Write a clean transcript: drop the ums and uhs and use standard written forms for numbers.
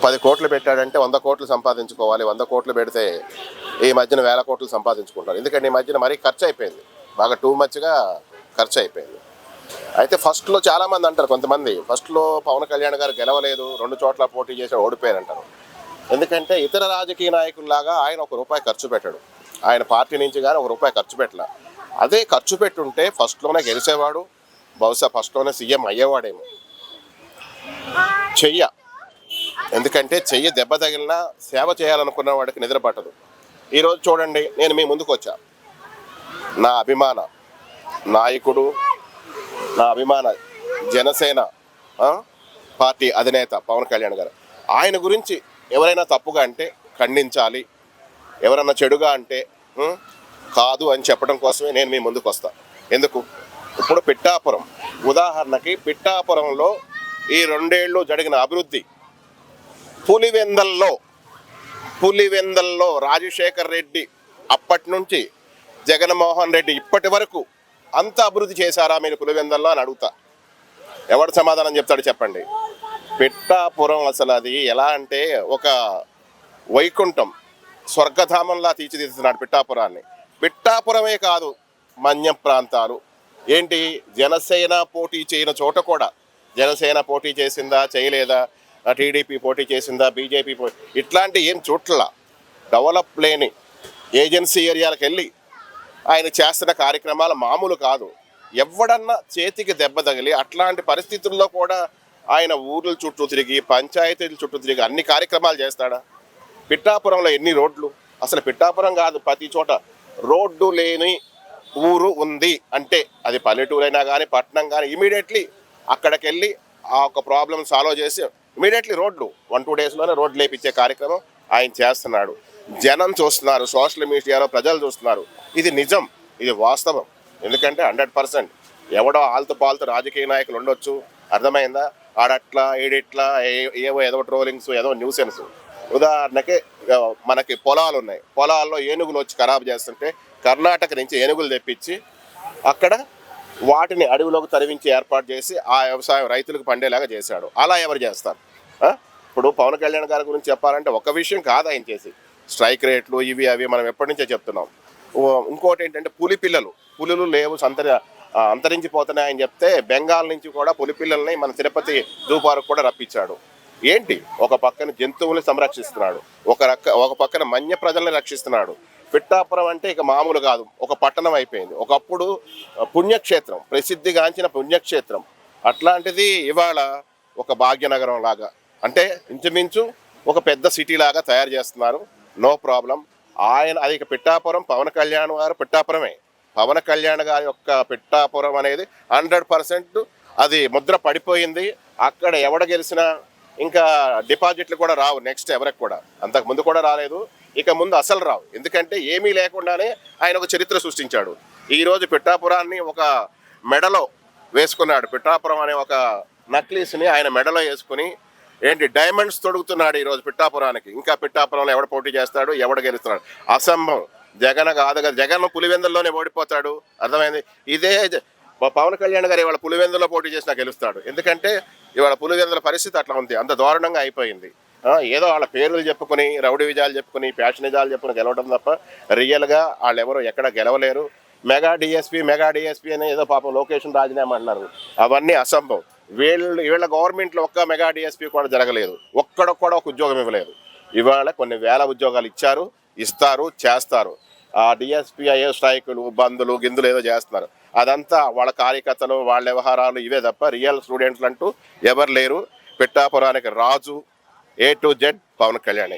10 కోట్లు పెట్టాడంటే 100 కోట్లు సంపాదించుకోవాలి. 100 కోట్లు పెడితే ఈ మధ్యన వేల కోట్లు సంపాదించుకుంటారు. ఎందుకంటే ఈ మధ్యన మరీ ఖర్చు అయిపోయింది, బాగా టూ మచ్గా ఖర్చు అయిపోయింది. అయితే ఫస్ట్లో చాలామంది అంటారు, కొంతమంది ఫస్ట్లో పవన్ కళ్యాణ్ గారు గెలవలేదు, 2 చోట్ల పోటీ చేసి ఓడిపోయారంటారు. ఎందుకంటే ఇతర రాజకీయ నాయకుల్లాగా ఆయన ₹1 ఖర్చు పెట్టాడు. ఆయన పార్టీ నుంచి కానీ ₹1 ఖర్చు పెట్టలే. అదే ఖర్చు పెట్టుంటే ఫస్ట్లోనే గెలిచేవాడు, బహుశా ఫస్ట్లోనే సీఎం అయ్యేవాడేమో. ఎందుకంటే చెయ్యి దెబ్బ తగిలినా సేవ చేయాలనుకున్న వాడికి నిద్ర పట్టదు. ఈరోజు చూడండి, నేను మీ ముందుకు వచ్చా, నా అభిమాన నాయకుడు, నా అభిమాన జనసేన పార్టీ అధినేత పవన్ కళ్యాణ్ గారు. ఆయన గురించి ఎవరైనా తప్పుగా అంటే ఖండించాలి, ఎవరైనా చెడుగా అంటే కాదు అని చెప్పడం కోసమే నేను మీ ముందుకు వస్తా. ఎందుకు? ఇప్పుడు పిఠాపురం ఉదాహరణకి, పిఠాపురంలో ఈ 2 ఏళ్ళు జరిగిన అభివృద్ధి, పులివెందల్లో రాజశేఖర్ రెడ్డి అప్పటి నుంచి జగన్మోహన్ రెడ్డి ఇప్పటి వరకు అంత అభివృద్ధి చేశారా మీరు పులివెందల్లో అని అడుగుతా. ఎవడు సమాధానం చెప్తాడు చెప్పండి? పిఠాపురం అసలు అది ఎలా అంటే ఒక వైకుంఠం, స్వర్గధామంలా తీర్చిదిద్దుతున్నాడు పిఠాపురాన్ని. పిఠాపురమే కాదు, మన్యం ప్రాంతాలు ఏంటి, జనసేన పోటీ చేయని చోట కూడా, జనసేన పోటీ చేసిందా చేయలేదా, టీడీపీ పోటీ చేసిందా, బీజేపీ ఇట్లాంటి ఏం చోట్ల డెవలప్ లేని ఏజెన్సీ ఏరియాలకు వెళ్ళి ఆయన చేస్తున్న కార్యక్రమాలు మామూలు కాదు. ఎవడన్నా చేతికి దెబ్బ తగిలి అట్లాంటి పరిస్థితుల్లో కూడా ఆయన ఊర్ల చుట్టూ తిరిగి, పంచాయతీల చుట్టూ తిరిగి అన్ని కార్యక్రమాలు చేస్తాడా? పిఠాపురంలో ఎన్ని రోడ్లు, అసలు పిఠాపురం కాదు, ప్రతి చోట రోడ్డు లేని ఊరు ఉంది అంటే అది పల్లెటూరైనా కానీ పట్టణం కానీ ఇమీడియట్లీ అక్కడికి వెళ్ళి ఆ ఒక ప్రాబ్లం సాల్వ్ చేసి ఇమీడియట్లీ రోడ్లు 1-2 డేస్లోనే రోడ్లు లేపించే కార్యక్రమం ఆయన చేస్తున్నాడు. జనం చూస్తున్నారు, సోషల్ మీడియాలో ప్రజలు చూస్తున్నారు. ఇది నిజం, ఇది వాస్తవం. ఎందుకంటే 100% ఎవడో ఆల్తు పాల్తు రాజకీయ నాయకులు ఉండొచ్చు, అర్థమైందా? ఆడట్లా ఈడిట్లా ఏవో ఏదో ట్రోలింగ్స్, ఏదో న్యూసెన్స్. ఉదాహరణకి మనకి పొలాలు ఉన్నాయి, పొలాల్లో ఏనుగులు వచ్చి ఖరాబు చేస్తుంటే కర్ణాటక నుంచి ఏనుగులు తెప్పించి అక్కడ వాటిని అడవిలోకి తరివించి ఏర్పాటు చేసి ఆ వ్యవసాయం రైతులకు పండేలాగా చేశాడు. అలా ఎవరు చేస్తారు? ఇప్పుడు పవన్ కళ్యాణ్ గారి గురించి చెప్పాలంటే ఒక విషయం కాదు ఆయన చేసి, స్ట్రైక్ రేట్లు ఇవి అవి మనం ఎప్పటి నుంచో చెప్తున్నాం. ఇంకోటి ఏంటంటే పులులు లేవు, అంతరించిపోతున్నాయి అని చెప్తే బెంగాల్ నుంచి కూడా పులిపిల్లల్ని మన తిరుపతి జూ పార్క్ కూడా రప్పించాడు. ఏంటి, ఒక పక్కన జంతువుల్ని సంరక్షిస్తున్నాడు, ఒక పక్కన మన్య ప్రజల్ని రక్షిస్తున్నాడు. పిఠాపురం అంటే ఇక మామూలు కాదు, ఒక పట్టణం అయిపోయింది. ఒకప్పుడు పుణ్యక్షేత్రం, ప్రసిద్ధిగాంచిన పుణ్యక్షేత్రం, అట్లాంటిది ఇవాళ ఒక భాగ్యనగరం లాగా, అంటే ఇంచుమించు ఒక పెద్ద సిటీ లాగా తయారు చేస్తున్నారు. No problem. ఆయన అది ఇక పిఠాపురం, పవన్ కళ్యాణ్ గారు పిఠాపురమే. పవన్ కళ్యాణ్ గారి యొక్క పిఠాపురం అనేది 100% అది ముద్ర పడిపోయింది. అక్కడ ఎవడ గెలిచినా ఇంకా డిపాజిట్లు కూడా రావు నెక్స్ట్ ఎవరికి కూడా. అంతకు ముందు కూడా రాలేదు, ఇక ముందు అసలు రావు. ఎందుకంటే ఏమీ లేకుండానే ఆయన ఒక చరిత్ర సృష్టించాడు. ఈరోజు పిఠాపురాన్ని ఒక మెడలో వేసుకున్నాడు. పిఠాపురం అనే ఒక నక్లీస్ని ఆయన మెడలో వేసుకుని ఏంటి డైమండ్స్ తొడుగుతున్నాడు ఈరోజు పిఠాపురానికి. ఇంకా పిఠాపురంలో ఎవడ పోటీ చేస్తాడు, ఎవడ గెలుస్తున్నాడు? అసంభవం. జగన్ కాదు కదా, జగన్ పులివెందుల్లోనే ఓడిపోతాడు, అర్థమైంది. ఇదే పవన్ కళ్యాణ్ గారు ఇవాళ పులివెందుల్లో పోటీ చేసినా గెలుస్తాడు. ఎందుకంటే ఇవాళ పులివెందుల పరిస్థితి అట్లా ఉంది, అంత దారుణంగా అయిపోయింది. ఏదో వాళ్ళ పేర్లు చెప్పుకొని, రౌడీ విజయాలు చెప్పుకొని, ప్యాషన్ విజయాలు చెప్పుకొని గెలవడం తప్ప రియల్గా వాళ్ళు ఎవరు ఎక్కడ గెలవలేరు. మెగా డిఎస్పీ అని ఏదో పాపం లొకేషన్ రాజీనామా అన్నారు, అవన్నీ అసంభవం. వీళ్ళ గవర్నమెంట్లో ఒక్క మెగా డిఎస్పీ కూడా జరగలేదు, ఒక్కడొక్కడ ఒక ఉద్యోగం ఇవ్వలేదు. ఇవాళ కొన్ని వేల ఉద్యోగాలు ఇచ్చారు, ఇస్తారు, చేస్తారు. ఆ డిఎస్పీ అయ్యే స్ట్రైకులు, బందులు గిందులు ఏదో చేస్తున్నారు, అదంతా వాళ్ళ కార్యకర్తలు, వాళ్ళ వ్యవహారాలు ఇవే తప్ప రియల్ స్టూడెంట్లు అంటూ ఎవరు లేరు. పిఠాపురానికి రాజు A to Z Pawan Kalyan.